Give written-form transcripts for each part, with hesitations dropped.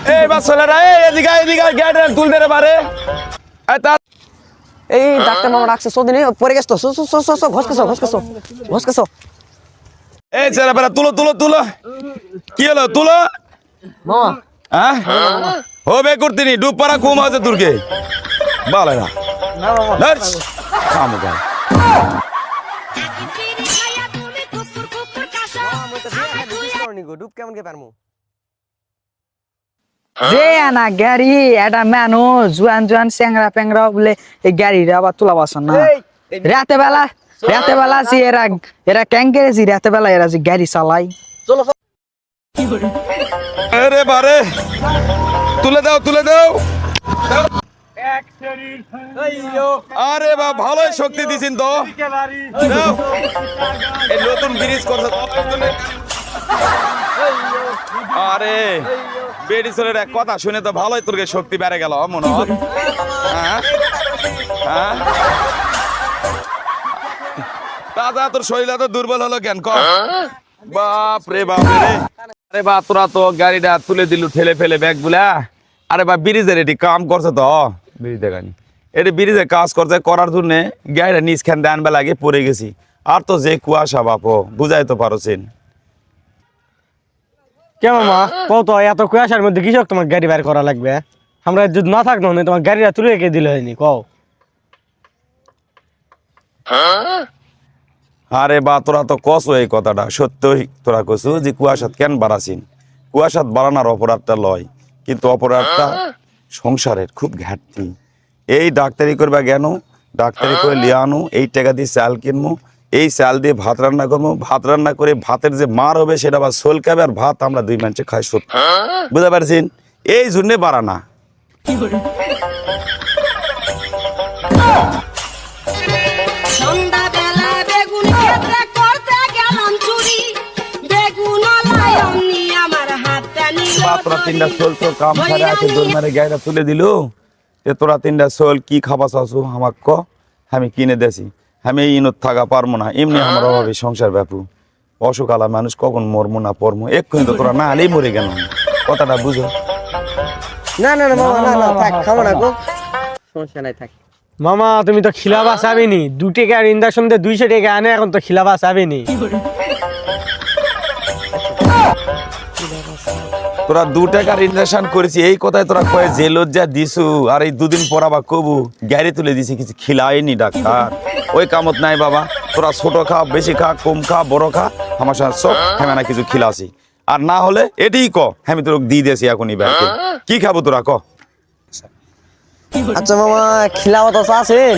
এই বাচ্চারা এদিকে এদিকে গেট তুলতে রে পারে এই ডাক্তার মামা ডাকছে সদিনে পরে গেছ তো ঘসকেছো এই ছেলে পেরা তুলো তুলো তুলো কি হলো তুলো মামা হ্যাঁ হবে করতিনি ডুব পাড়া কম আছে তোরকে ভালো না না মামা কাম কর ডুব কেমন কে পারমু যে না গাড়ি এটা মানুষ জুয়ান জুয়ান চেংরা পেংরা বলে এই গাড়িটা আবার তোলা বাসন না রাতে বেলা যে এরা ক্যাঙ্কেরেছি রাতে বেলা এরা যে গাড়ি চালাই চলো আরে বারে তুলে দাও আরে বা ভালোই শক্তি দিছেন তো দাও। এই নতুন ব্রিজ করছে তো। আরে বেডিসলের এক কথা শুনে তো ভালোই তোর শক্তি বেড়ে গেল মনে হয় হ্যাঁ হ্যাঁ দাদা তোর শরীর তো দুর্বল হলো কেন কর বাপ রে আরে বা তোরা তো গাড়িটা তুলে দিলু ঠেলে ফেলে ব্যাগ গুলা আরে বা ব্রিজের এটি কাম করছে তো ব্রিজ দেখানি এটি ব্রিজে কাজ করছে করার জন্য গাড়িটা নিচ খান দেন বেলা আগে পড়ে গেছি আর তো যে কুয়াশা বাপো বুঝাই তো পারছেন কেমন মা কত এত কুয়াশার মধ্যে কৃষক তোমার গাড়ি বের করা লাগবে আমরা যদি না থাকতো না তোমার গাড়িটা তুলে রেখে দিলে হয়নি কও আরে বা তোরা তো কসো এই কথাটা সত্যই তোরা কসু যে কুয়াশাত কেন বাড়াছিন কুয়াশাত বাড়ানোর অপরাধটা লয় কিন্তু অপরাধটা সংসারের খুব ঘাটতি এই ডাক্তারি করবা জ্ঞান ডাক্তারি করে লিয়ে আনো এই টাকা দিয়ে চাল কিনবো এই চাল দিয়ে ভাত রান্না করবো ভাত রান্না করে ভাতের যে মার হবে সেটা আবার সোল খাবে আর ভাত আমরা দুই মানুষে খাই সত্যি বুঝতে পারছেন এই জন্যে বাড়ানা তোরা তিনটা সোল তো কাম ছাড়া আছে দোল মারে গাড়িটা তুলে দিল এ তোরা তিনটা সোল কি খাবা চাচ্ছু আমাক ক আমি কিনে দেছি আমি এই ইনত থাকা পারবো না এমনি আমার অভাবে সংসার ব্যাপু অসুখালা মানুষ কখন মরমো না পড়মো এক্ষুনি তো তোরা না আলেই মরে গেল কথাটা বুঝো না থাক খাবো না গো সমস্যা নাই থাক মামা তুমি তো খিলাবা চাবিনি 2 টাকার ইন্ডাকশন দিয়ে 200 টাকা আনে এখন তো খিলাবা চাবিনি তোরা 2 টাকার ইনভেস্টমেন্ট করেছি এই কথায় তোরা কয়ে যে লজ্জা দিছু আর এই দুদিন পর আবার কবু গাড়ি তুলে দিছি কিছু খিলাইনি ডাক্তার ওই কামত নাই বাবা তোরা ছোট খা বেশি খা কম খা বড় খা আমার সাথে সব হ্যাঁ না কিছু খিলাসি আর না হলে এটাই ক আমি তোর দিয়ে দিয়েছি এখনই ব্যাংকে কি খাবো তোরা ক আচ্ছা মামা খিলাও তো আছেন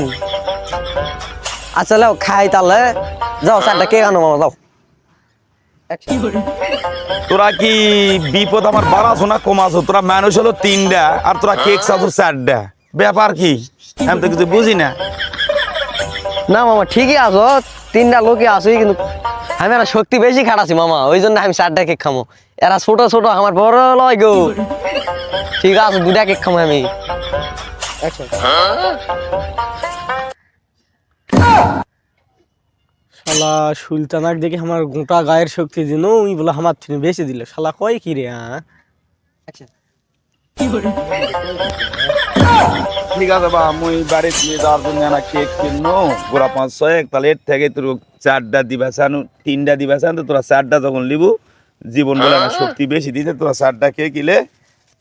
আচ্ছা লাও খাই তাহলে যাও চারটা কে আনো মামা যাও তোরা কি বিপদ আমার বাড়াছো না কমাছো তোরা মানুষ হলো 3টা আর তোরা কেক চাচ্ছ 4টা ব্যাপার কি আমি তো কিছু বুঝি না না মামা ঠিকই আছো 3টা লোকই আছি কিন্তু আমি আর শক্তি বেশি খাটাছি মামা ওই জন্য আমি 4টা কেক খামো এরা ছোট ছোট আমার বড় লয় গো ঠিক আছে 2টা কেক খামো আমি শালা সুলতানাক দেখে আমার গোটা গায়ের শক্তি দিন ওই বলে আমার থেকে বেশি দিল শালা কয় কি রে ঠিক আছে বা মুই বাড়ি নিয়ে যাওয়ার জন্য না কেক কিনো গোড়া 500 তাহলে এর থেকে তোর 4টা দিবা চানু 3টা দিবা চান তো তোরা 4টা যখন লিবু জীবন বলে না শক্তি বেশি দিতে তোরা 4টা কেক কিলে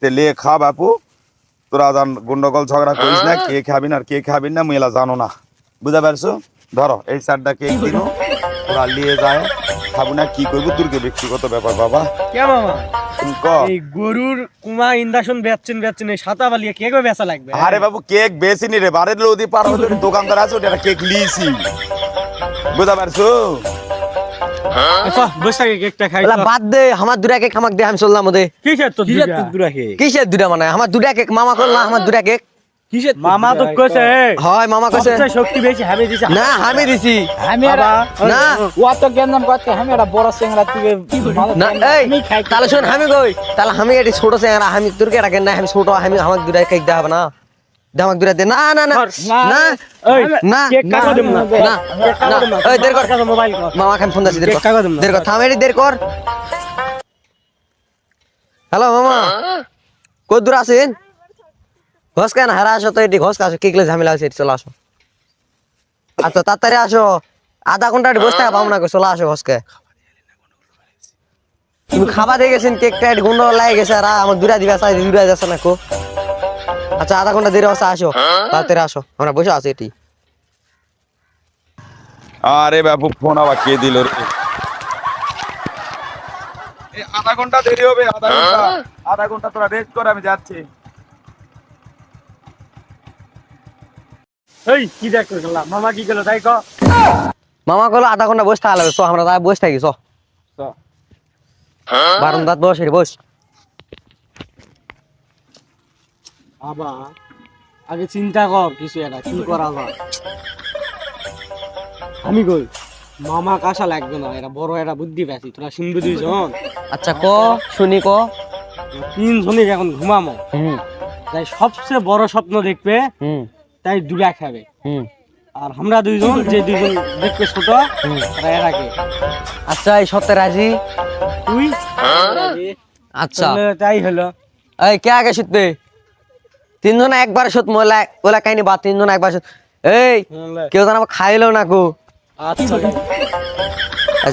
তে লে খা বাপু তোরা জান গন্ডগোল ঝগড়া করিস না কে খাবি না আর কে খাবি না মুই এলা জানো না বুঝা পারছো ধরো এই 4টা কেক কিনো তোরা লিয়ে যায় খাবো না কি করবো তোর ব্যক্তিগত ব্যাপার বাবা কে মামা তুমি ক এই গরুর কুমা ইন্ডাকশন বেচছেন এই সাতা বালিয়া কেক বেচা লাগবে আরে বাবু কেক বেশিনি রে বাড়ির লদি পার হতে দোকানদার আছে ওটা কেক লিয়েছি বুঝা পারছো আচ্ছা বসে কেকটা খাই বাদ দে আমার 2টা কেক আমাকে দে আমি চললাম ওদের কিসের তো দুরা কেক কিসের 2টা মানে আমার 2টা কেক মামা করলাম আমার 2টা কেক কিসের মামা তো কইছে হয় মামা কইছে সবচেয়ে শক্তি বেশি আমি দিছি না আমি দিছি আমি না ও তো গেন্দাম করতে আমি একটা বড় চেংরা থেকে না এই তাহলে শুন আমি কই তাহলে আমি এটি ছোট চেংরা আমি তোরকে রাখে না আমি ছোট আমি আমাকে 2টা কেক দেব না দামাক 2টা দে না না না না এই না কেক কাটা দেব না না এই দের কর মোবাইল কর মামা খান ফোন দাসি দের কেক কাটা দেব না দের কর থাম এটি দের কর হ্যালো মামা কত দূর আছেন ঘস কেন হারা আসো তো এটি ঘস আসো কেকলে ঝামেলা আছে এটি চলে আসো আচ্ছা তাড়াতাড়ি আসো আধা ঘন্টা বসে থাকা পাবো না গো, চলে আসো ঘসকে তুমি খাবার দিয়ে গেছেন কেকটা গন্ডগোল লাগে গেছে আর আমার দূরা দিবা চাই দূরা যাচ্ছে না কো আচ্ছা আধা ঘন্টা দেরি আসো আসো তাড়াতাড়ি আসো আমরা বসে আছি এটি আরে বাবু ফোন আবার কে দিল রে এই আধা ঘন্টা দেরি হবে আধা ঘন্টা তোরা রেস্ট কর আমি যাচ্ছি এই কি দেখ করলাম মামা কি গেল তাই ক মামা কলো আধা ঘন্টা বসে থাকা লাগবে, আমরা তাই বসে থাকি বারান্দাত বস এটি বস বাবা আগে চিন্তা কর কিছু এটা কি করা যায় আমি কই মামা কাঁসা লাগবে না, এরা বড় একটা বুদ্ধি পেয়েছি, তোরা শুনবি দুইজন আচ্ছা ক শুনি ক তিনজনই এখন ঘুমামো, হুম তাই সবচেয়ে বড় স্বপ্ন দেখবে হুম তাই দুলা খাবে, হুম আর আমরা দুইজন যে দুইজন দেখবে ছোট তারা এরাকে আচ্ছা এই সত্যি রাজি তুই আচ্ছা তাহলে তাই হলো এই কে আগে শুতবে তিনজন একবার শুত মোলা ওলা কাহিনী বা তিনজন একবার শুত এই কেউ যেন আবার খাইলো না কো আচ্ছা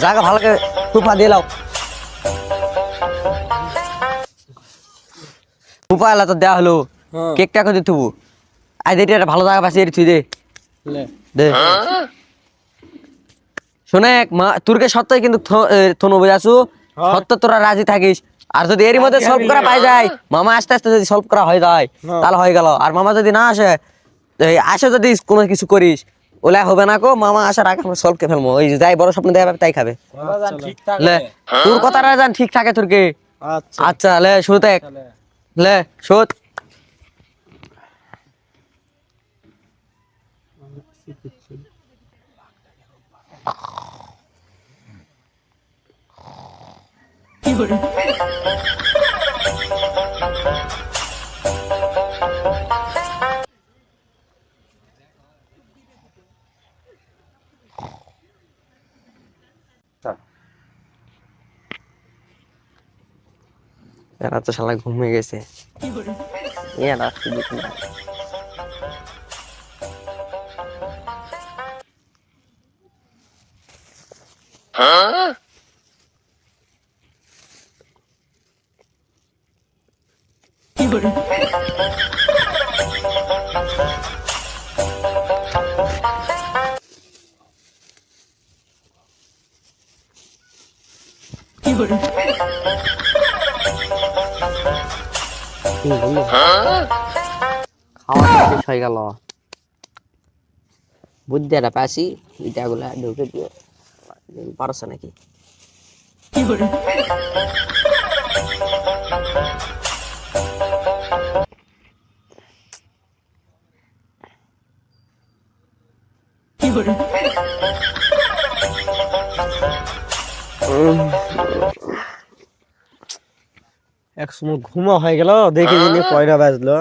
জায়গা ভালো করে ফুপা দিয়ে লাও ফুপা এলা তো দেওয়া হলো হ্যাঁ। কেকটা করে থুবু আই দেখি একটা ভালো জায়গা পাচ্ছি এর তুই দে লে দে শোনে মা তোরকে সত্যই কিন্তু থনো বুঝাছু সত্য তোরা রাজি থাকিস আর যদি এরই মধ্যে সলভ করা পাই যায় মামা আস্তে আস্তে যদি সলভ করা হয়ে যায় তাহলে হয়ে গেল আর মামা যদি না আসে এই আসে যদি কোনো কিছু করিস ওলা হবে না কো মামা আসার আগে আমরা সলভ কে ফেলবো ওই যে যাই বড় স্বপ্ন দেখা পাবে তাই খাবে লে তোর কথাটা জান ঠিক থাকে তোরকে আচ্ছা আচ্ছা লে শুতে লে শুত এরা তো শালা ঘুমিয়ে গেছে এরা শুধু ঘুমায়। খাওয়া শেষ হয়ে গেল বুদ্ধি একটা পাশি ইটাগুলা ঢুকে দিয়ে পারছে নাকি এক সময় ঘুমা হয়ে গেল দেখে দিনে কয়টা বাজলো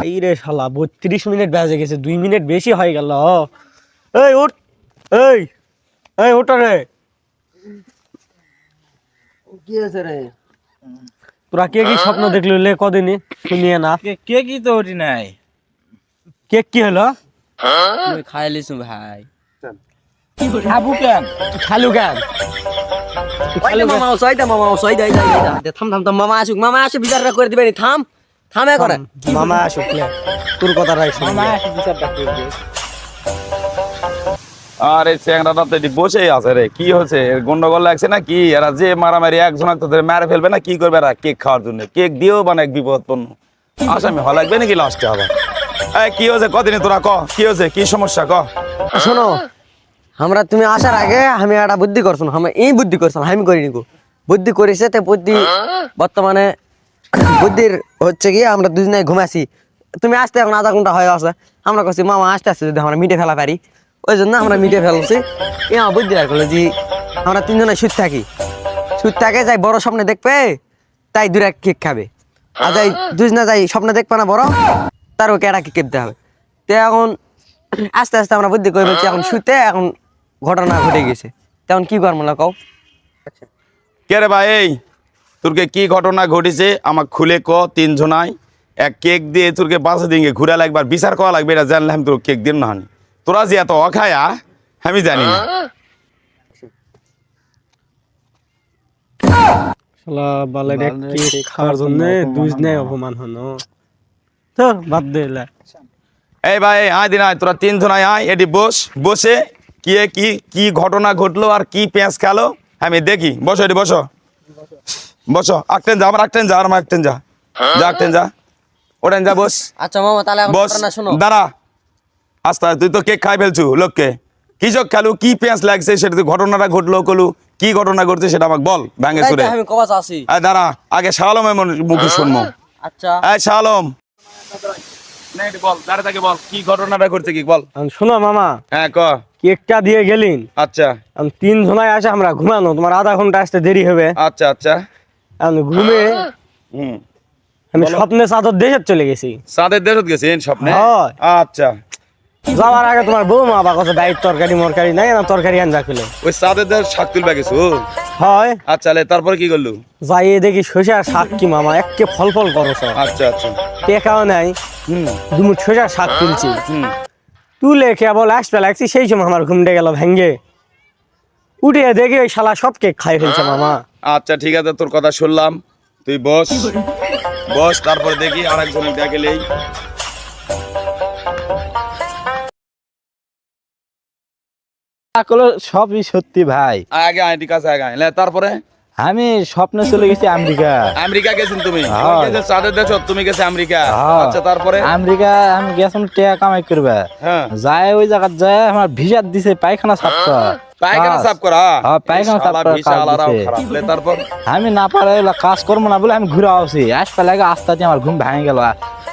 এই রে শালা 32 মিনিট বাজে গেছে 2 মিনিট বেশি হয়ে গেল এই উঠ এই এই উঠ রে কি আছে রে তোরা কে কি স্বপ্ন দেখলি লে কদিনই শুনিয়ে না কে কি তো ওটি নাই কেক কি হলো তুই খাইলিস ভাই খাবো কেন খালু কেন মামা সইদা থাম থাম থাম মামা আসুক বিচারটা করে দিবেনি থাম থামে করে মামা শুকলে তোর কথাটাই শুনি মামা এসে বিচারটা করে দে আরে চ্যাংড়াটা তো এটি বসেই আছে রে কি হচ্ছে এর গন্ডগোল লাগছে না কি এরা যে মারামারি একজন তোদের মেরে ফেলবে না কি করবে এরা কেক খাওয়ার জন্য কেক দিয়েও মানে এক বিপদপন্ন আসামি হওয়া লাগবে নাকি লাস্টে আবার এই কি হয়েছে কদিনে তোরা ক কি হয়েছে কি সমস্যা ক শোনো আমরা তুমি আসার আগে আমি একটা বুদ্ধি করছো আমি এই বুদ্ধি করছিলাম আমি করিনি গো বুদ্ধি করেছে তে বুদ্ধি বর্তমানে বুদ্ধির হচ্ছে কি আমরা দুজনে ঘুমাছি তুমি আসতে এখন আধা ঘন্টা হয়ে আছে আমরা করছি মামা আসতে আসতে যদি আমরা মিটে ফেলা পারি ওই জন্য আমরা মিটে ফেলছি এই আমার বুদ্ধি রাখলো যে আমরা তিনজনে সুদ থাকি সুদ থাকে যাই বড় স্বপ্নে দেখবে তাই দূরে কেক খাবে আর যাই দুজনে যাই স্বপ্নে দেখবে না বড় তার ওকে একটা কেক দিতে হবে তো এখন আস্তে আস্তে আমরা বুদ্ধি করে বলছি এখন শুতে এখন ঘটনা ঘটে গেছে তেমন কি করবো না কও কে রে ভাই এই তোরকে কি ঘটনা ঘটেছে আমাকে খুলে ক, 3 জনাই এক কেক দিয়ে তোরকে 5 দিনে ঘুরে লাগবার বিচার করা লাগবে, এটা জানলাম তোর কেক দিন না। তোরা যে এত অখায়া আমি জানি না। শালা বালের এক কেক খাওয়ার জন্য দুজনে অপমান হনো। তো বাদ দে এলা। এই ভাই আয় দিন আয়, তোরা 3 জনাই আয়, এটি বসে কি কি ঘটনা ঘটলো আর কি পেঁয়াজ খেলো আমি দেখি। বসো এটি বসো আকটেন যা, আমার আকটেন যা, আমার আকটেন যা, আকটেন যা, ওটেন যা, বস আচ্ছা মামা তাহলে এখন বস। ঘটনা শোনো। দাঁড়া আস্তে, তুই তো কেক খাই ফেলছু লোককে, কি চোখ খেলু, কি পেঁয়াজ লাগছে সেটা তুই ঘটনাটা ঘটলো কলু, কি ঘটনা ঘটছে সেটা আমাকে বল ভাঙে এই সুরে। যে আমি কবাস আছি। দাঁড়া আগে শালমের মুখে শুনবো। আচ্ছা এই শালম বল, দাঁড়া থাকে বল, কি ঘটনাটা ঘটছে কি বল। এখন শোনো মামা, হ্যাঁ ক। কেকটা দিয়ে গেলিন, আচ্ছা 3 জনাই আসে আমরা ঘুমানো, তোমার আধা ঘন্টা আসতে দেরি হবে। আচ্ছা এখন ঘুমে হুম, আমি স্বপ্নে চাদর দেশে চলে গেছি। সাদের দেশত গেছেন স্বপ্নে? হয়। আচ্ছা যাওয়ার আগে তোমার বৌমা আবার কাছে বাইর তরকারি মরকারি নাই না, তরকারি আনজা খুলে ওই সাদের দেশ শাক তুলবা গেছো? হয়। আচ্ছা তারপরে কি করলু? যাইয়ে দেখি শসা শাক কি মামা একে ফল করছ, আচ্ছা টেকাও নাই। দুমুট শসা শাক তুলছি, তুলে কেবল আসতে লাগছি, সেই সময় আমার ঘুমটে গেল ভেঙ্গে। উঠে দেখি ওই শালা সব কেক খাই ফেলছে মামা। আচ্ছা ঠিক আছে, তোর কথা শুনলাম, তুই বস, তারপরে দেখি আর একজনের দেখেলেই। সবই সত্যি ভাই। আগে আয় ঠিক আছে, আগে আয়। তারপরে আমি স্বপ্নে চলে গেছি আমেরিকা। আমেরিকা গেছেন তুমি? হ্যাঁ। গেছে সাদের দেশ, তুমি গেছে আমেরিকা? হ্যাঁ। আচ্ছা তারপরে? আমেরিকা আমি গেছিলাম টাকা কামাই করবে। হ্যাঁ। যায় ওই জায়গা যায় আমার ভিসা দিছে পায়খানা সাফ করা। পায়খানা সাফ করা? হ্যাঁ, পায়খানা সাফ করা ভিসা কাজ আলারাও দিছে। খারাপ। তারপর আমি না পারে কাজ করবো না বলে আমি ঘুরে আসি, আসতে লাগে আস্তে আস্তে আমার ঘুম ভেঙে গেল।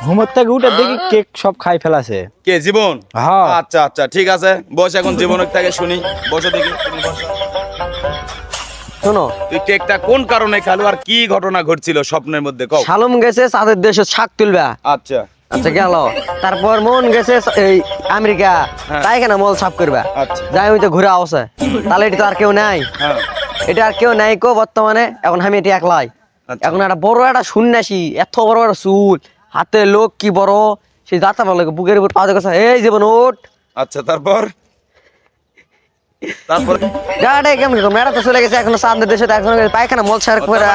ঘুমের থেকে উঠে দেখি কেক সব খাই ফেলাছে। কে জীবন? হ্যাঁ। আচ্ছা ঠিক আছে, বস এখন জীবনের থেকে শুনি। বসো দেখি, তুমি বসো। শোনো, তুই কেকটা কোন কারণে খেলো আর কি ঘটনা ঘটছিল স্বপ্নের মধ্যে কও। শালম গেছে চাঁদের দেশে শাক তুলবা। আচ্ছা আচ্ছা গেল, তারপর মন গেছে এই আমেরিকা, হ্যাঁ। তাই কেন মল সাফ করবা। আচ্ছা যাই আমি তো ঘুরে আসে, তাহলে এটা তো আর কেউ নাই, হ্যাঁ এটা আর কেউ নাই কো বর্তমানে। এখন আমি এটি একলাই। আচ্ছা। এখন একটা বড় একটা সন্ন্যাসী, এত বড় বড় চুল, হাতে লোক কি বড়, সেই দাঁতা ভালো বুকের উপর পা দেখে, এই জীবন ওঠ। আচ্ছা তারপর গাড়ে কেমন করবো, মেয়েরা তো চলে গেছে এখন চাঁদের দেশে, এখন পায়খানা মল সার করে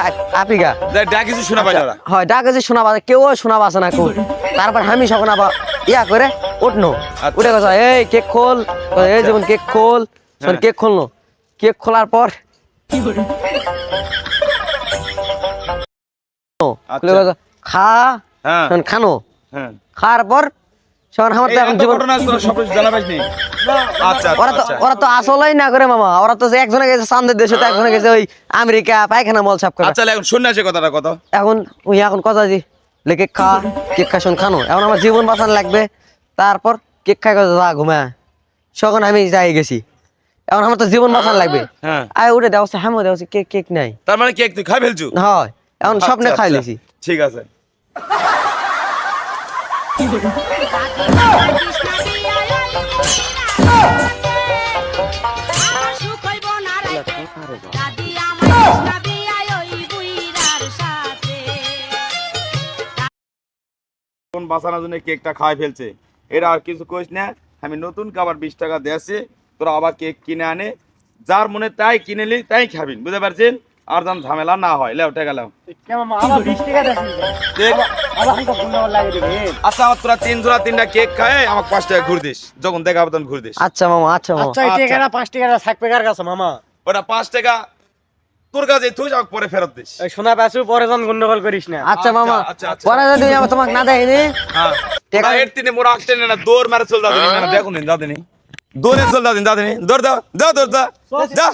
আপিগা ডাকিছি শোনা পাই না। হয় ডাকেছি শোনা বাজে, কেউ শোনা বাজে না কোন। তারপর আমি সখন আবার ইয়া করে উঠনো, আচ্ছা। উঠে গেছে এই কেক খোল, এই যেমন কেক খোল, হ্যাঁ। কেক খুললো। কেক খোলার পর খুলে গেছে, খা, হ্যাঁ শোন খানো, হ্যাঁ। খাওয়ার পর শোন আমার তো এখন জীবন, আচ্ছা ওরা তো আসলেই না করে মামা, ওরা তো একজনে গেছে চাঁদের দেশে, তো একজনে গেছে ওই আমেরিকা পায়খানা মল সাফ করে। আচ্ছা এখন সন্ন্যাসী কথাটা কত? এখন ওই এখন কথা দি কেক খা, কেক খা শোন খানো, এখন আমার জীবন বাঁচানো লাগবে। তারপর কেক খাই যা ঘুমা, সখন আমি যাই গেছি, এখন আমার তো জীবন বাঁচানো লাগবে। হ্যাঁ। আয় উঠে দেওয়া হ্যাঁ দেওয়া কেক, কেক নাই। তার মানে কেক তুই খাই ফেলছু? হয়, এখন স্বপ্নে আচ্ছা, খাই আচ্ছা। লেছি। ঠিক আছে। কোন বাঁচানোর জন্য কেকটা খাই ফেলছে, এটা আর কিছু কইস না। আমি নতুন খাবার 20 টাকা দিয়েছি, তোরা আবার কেক কিনে আনে, যার মনে তাই কিনেলি তাই খাবিন, বুঝতে পারছেন? আর যেন ঝামেলা না হয়। লেও টাকা লেও। আচ্ছা আমার তোরা 3 জোড়া 3টা কেক খায় আমাকে 5 টাকা ঘুরে দিস, যখন দেখা হবে তখন ঘুরে দিস। আচ্ছা মামা, আচ্ছা মামা। আচ্ছা এই টাকাটা 5 টাকা থাকবে কার কাছে মামা? ওটা 5 টাকা তোর কাছে, তুই যাও পরে ফেরত দিস। এই শোনা পাছু পরে যখন গন্ডগোল করিস না। আচ্ছা মামা, আচ্ছা, আচ্ছা। পরে যদি আমি তোমাকে না দেয়নি, হ্যাঁ টাকা- টাকা এর তিনে মোরা আসতে না দৌড় মারে চল দাও দিন, না দেখুন দাও দিন, দৌড়ে চল দাও দিন, দাও দিন, দৌড় দাও, দাও দৌড় দাও, যা।